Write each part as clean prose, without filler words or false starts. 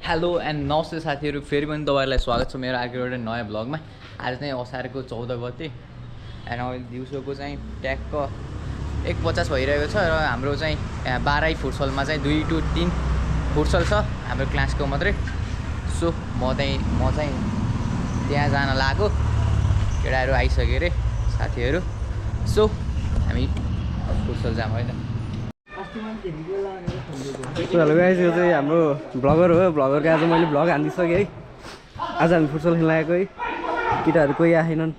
Hello and नमस्ते साथीहरू, फेरि पनि तपाईँहरूलाई स्वागत छ मेरो अर्को एउटा नयाँ भ्लगमा। आज चाहिँ असारको 14 गते एन्ड अहिले दिउँसोको चाहिँ ट्याक्क 1:50 भइरहेको छ र हाम्रो चाहिँ यहाँ 12 फुटसलमा चाहिँ 2 to 3 फुटसल छ हाम्रो क्लासको मात्रै। सो म चाहिँ त्यहाँ जान लाग्यो, केटाहरू आइसक्यो अरे साथीहरू। सो हामी फुटसल जाम होइन। हेलो गाइस, यो चाहिँ हाम्रो ब्लगर हो। ब्लगरको आज मैले ब्लग हानिदिइसकेँ है। आज हामी फुटसल खेल्न आएको है। केटाहरू कोही आएनन्।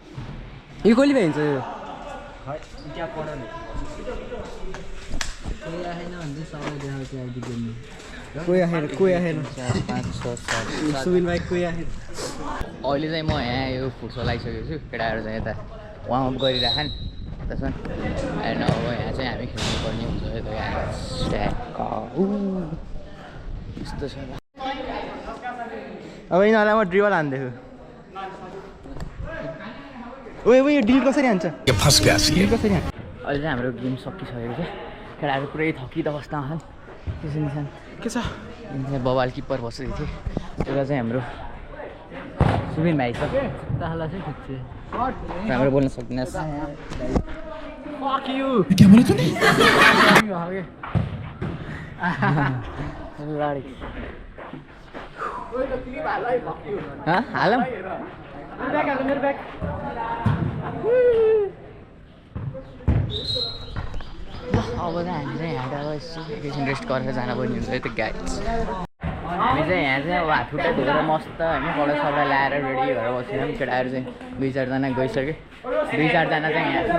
यो कहिले भइन्छ यो? कोही आएन। 5, 6, 7 सुबिन बाइक कोही आएन। अहिले चाहिँ म यहाँ यो फुटसल आइसकेको छु। केटाहरू चाहिँ यता वार्मअप गरिराखन् त्यसमा एन्ड अब यहाँ चाहिँ हामी खेल्नुपर्ने हुन्छ यता यस्तो छ। अब यिनीहरूलाई म ड्रिबल हान्दैछु। ओ यो डिल कसरी हान्छ? डिल कसरी हान्छ? अहिले चाहिँ हाम्रो गेम सकिसकेको छ। केटाहरू पुरै थकित अवस्थामा छन्। त्यसो निशान के छ? बबाल किप्पर बसेको थियो। एउटा चाहिँ हाम्रो सुबिन भाइ छ। राम्रो बोल्न सक्दिनँ। हालौँ अब चाहिँ हामी चाहिँ यहाँ यसो एकैछिन रेस्ट गरेर जानुपर्ने हुन्छ है त गाइस। हामी चाहिँ यहाँ चाहिँ अब हात खुट्टा धोएर मस्त होइन कपडा सबै ल्याएर रेडी भएर बसिरहौँ। केटाहरू चाहिँ 2-4 जना गइसक्यो। 2-4 जना चाहिँ यहाँ छ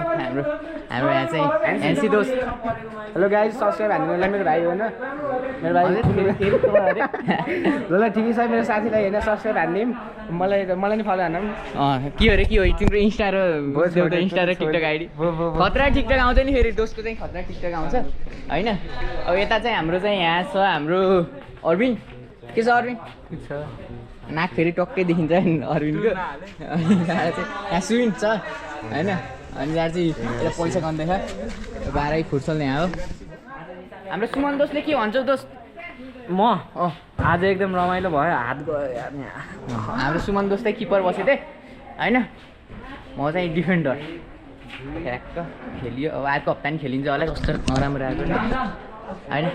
हाम्रो यहाँ चाहिँ एनसी दोस्त। हेलो गाइस, सब्सक्राइब हान्नुलाई मेरो भाइ होइन, मेरो भाइ ल ठिकै छ। मेरो साथीलाई होइन सब्सक्राइब हानिदिउँ, मलाई नि फलो हान्नु। के हो तिम्रो इन्स्टा र टिकटक आइडी खतरा टिकटक आउँछ नि। फेरि दोस्तको चाहिँ खतरा टिकटक आउँछ होइन। अब यता चाहिँ हाम्रो चाहिँ यहाँ छ हाम्रो अरविन्द। के छ अरविन्द? नाक फेरि टक्कै देखिन्छ अरविन्दको। यहाँ सुविन छ होइन। अनि यहाँ चाहिँ यता पैसा गन्दैछ। 12 फुटसल यहाँ हो। हाम्रो सुमन दोस्तले के भन्छौ दोस्त? म आज एकदम रमाइलो भयो, हात गयो। हाम्रो सुमन दोस्तै किपर बसेको थिएँ होइन। म चाहिँ डिफेन्डर। ठ्याक्क खेलियो। अब अर्को हप्ता नि खेलिन्छ होला, कस्तो नराम्रो आएको होइन।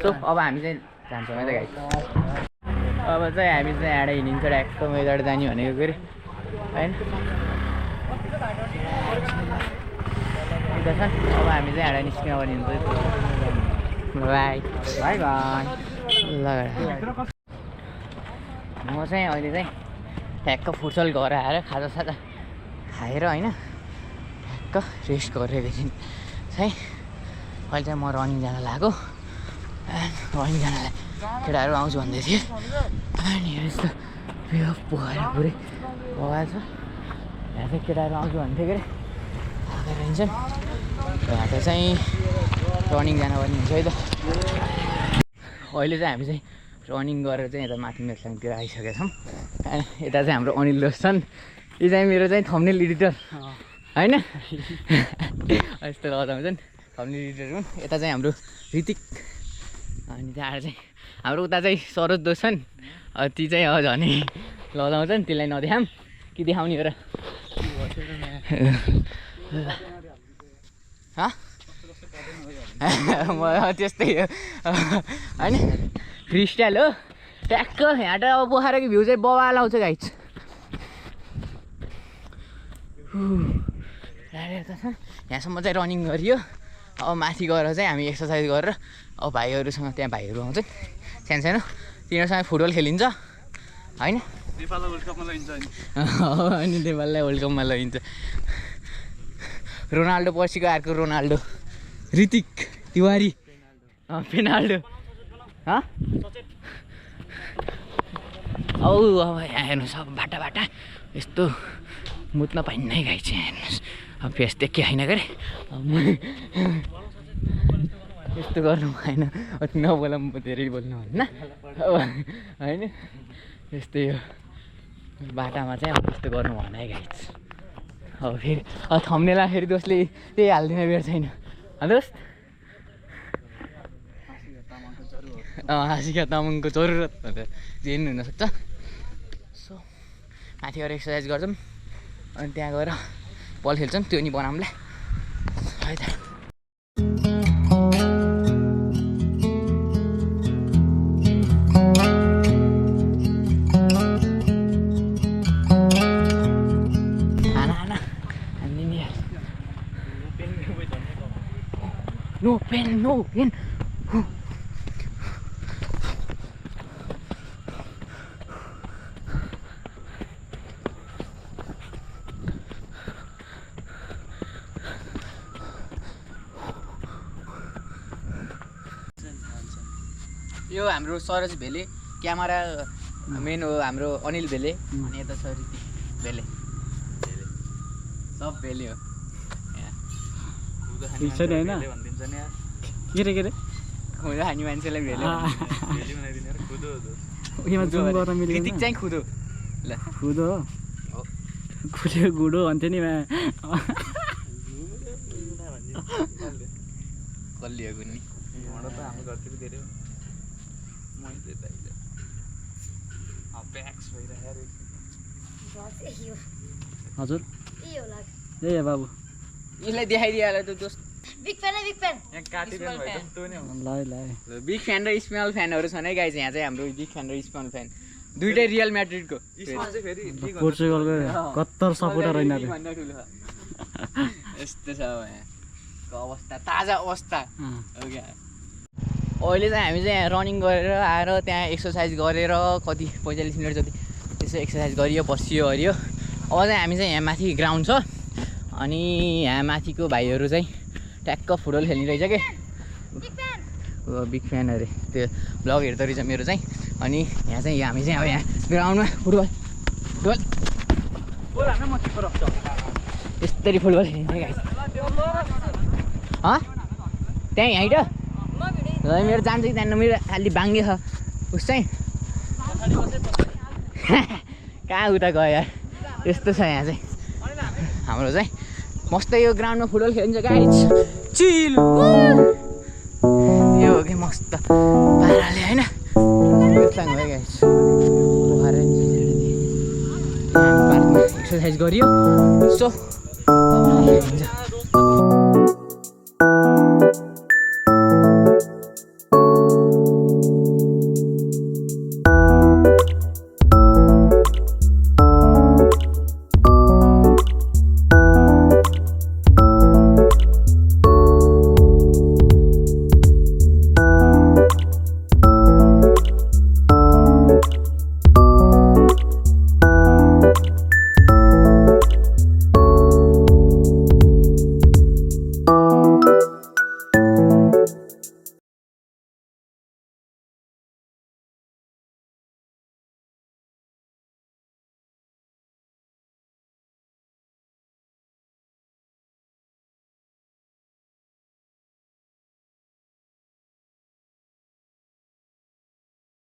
सो अब हामी चाहिँ जान्छौँ है त गाइस। अब चाहिँ हामी चाहिँ यहाँ हिँडिन्छ ट्याक्क मैदाड जाने भनेको फेरि होइन। अब हामी चाहिँ यहाँ निस्किन पर्ने हुन्छ। By by by. ल म चाहिँ अहिले चाहिँ ठ्याक्क फुटसल घर आएर खाजासाजा खाएर होइन ठ्याक्क रेस्ट गरेको थिएँ चाहिँ। अहिले चाहिँ म रनिङ जान लाग्यो। रनिङ जानलाई केटाहरू आउँछु भन्दै थिएँ। अनि यस्तो पोखरा पुरै बगाएको छ। यहाँ चाहिँ केटाहरू आउँछु भन्थ्यो के अरे आएर हिँड्छन्। यहाँ त चाहिँ रनिङ जानुपर्ने हुन्छ है त। अहिले चाहिँ हामी चाहिँ रनिङ गरेर चाहिँ यता माथि मेटलाङतिर आइसकेका छौँ। अनि यता चाहिँ हाम्रो अनिल दोस्त छन्। यो चाहिँ मेरो चाहिँ थम्बनेल एडिटर होइन। यस्तो लगाउँछन् थम्बनेल एडिटर हुन्। यता चाहिँ हाम्रो ऋतिक। अनि त्यहाँ चाहिँ हाम्रो उता चाहिँ सरोज दोस्त छन्। ती चाहिँ झनै लगाउँछन्। त्यसलाई नदेखाऊँ कि देखाउने हो र? म त्यस्तै हो होइन। फ्री स्टाइल हो ट्याक्क। यहाँ त अब पोखराको भ्यू चाहिँ बवाल आउँछ गाइस। यहाँसम्म चाहिँ रनिङ गरियो। अब माथि गएर चाहिँ हामी एक्सर्साइज गरेर अब भाइहरूसँग त्यहाँ भाइहरू आउँछन् सानो सानो, तिनीहरूसँग फुटबल खेलिन्छ होइन। नेपाललाई वर्ल्ड कपमा लैन्छ अनि नेपाललाई वर्ल्ड कपमा लैन्छ। रोनाल्डो पर्सिको अर्को रोनाल्डो ऋतिक तिवारी पेनाल्डो। औ अब यहाँ हेर्नुहोस् अब बाटा यस्तो मुत्न पाइन्न है गाई चाहिँ हेर्नुहोस्। अब फेस देख्यो होइन के अरे यस्तो गर्नु भएन। नबोला म धेरै बोल्नु होइन होइन। यस्तै हो बाटामा चाहिँ अब त्यस्तो गर्नु भएन है गाई। अब फेरि थम्नेलमा फेरि दोस्तले त्यही हालिदिने बेर छैन दोस्त। आशिका तामाङको जरुरत भनेर जेन हुनसक्छ। सो माथि गएर एक्सर्साइज गर्छौँ अनि त्यहाँ गएर बल खेल्छौँ, त्यो नि बनाउँला है त। No pen, no pen. यो हाम्रो सरज भेले, क्यामेरा मेन हो हाम्रो अनिल भेले, अनि यता छ ऋतिक भेले, सब भेले हो। ठिक छ नि होइन के रे खुदो खाने मान्छेलाई भेले ऋतिक चाहिँ खुदो ल खुदो खुदो गुडो भन्थ्यो नि कलिएको नि हजुर ए बाबु यसलाई देखाइदिइहाल्यो त दोस्त। बिग फ्यान है, बिग फ्यान। ल बिग फ्यान र स्मल फ्यानहरू छन् है गाइज। यहाँ चाहिँ हाम्रो बिग फ्यान र स्मल फ्यान दुइटै रियल म्याड्रिडको पोर्चुगलको कत्तर सपोर्टर होइन रे। यस्तो छ यहाँको अवस्था, ताजा अवस्था हो क्या। अहिले चाहिँ हामी चाहिँ यहाँ रनिङ गरेर आएर त्यहाँ एक्सर्साइज गरेर कति 45 मिनट जति त्यसो एक्सर्साइज गरियो, बसियो हरियो। अब चाहिँ हामी चाहिँ यहाँ माथि ग्राउन्ड छ अनि यहाँ माथिको भाइहरू चाहिँ ट्याक्क फुटबल खेल्ने रहेछ क्या। बिग फ्यान अरे त्यो ब्लग हेर्दो रहेछ मेरो चाहिँ। अनि यहाँ चाहिँ हामी चाहिँ अब यहाँ ग्राउन्डमा फुटबल यस्तरी फुटबल खेल्ने गाइस। त्यहीँ हाइट ल मेरो जान्छ कि त्यहाँनिर मेरो खालि बाङ्गे छ उस चाहिँ कहाँ उता गयो यार। यस्तो छ यहाँ चाहिँ हाम्रो चाहिँ मस्त। यो ग्राउन्डमा फुटबल खेलिन्छ गाइस, चिल यो हो कि मस्त पाराले होइन। हो गाइस पार्कमा एक्सर्साइज गरियो सो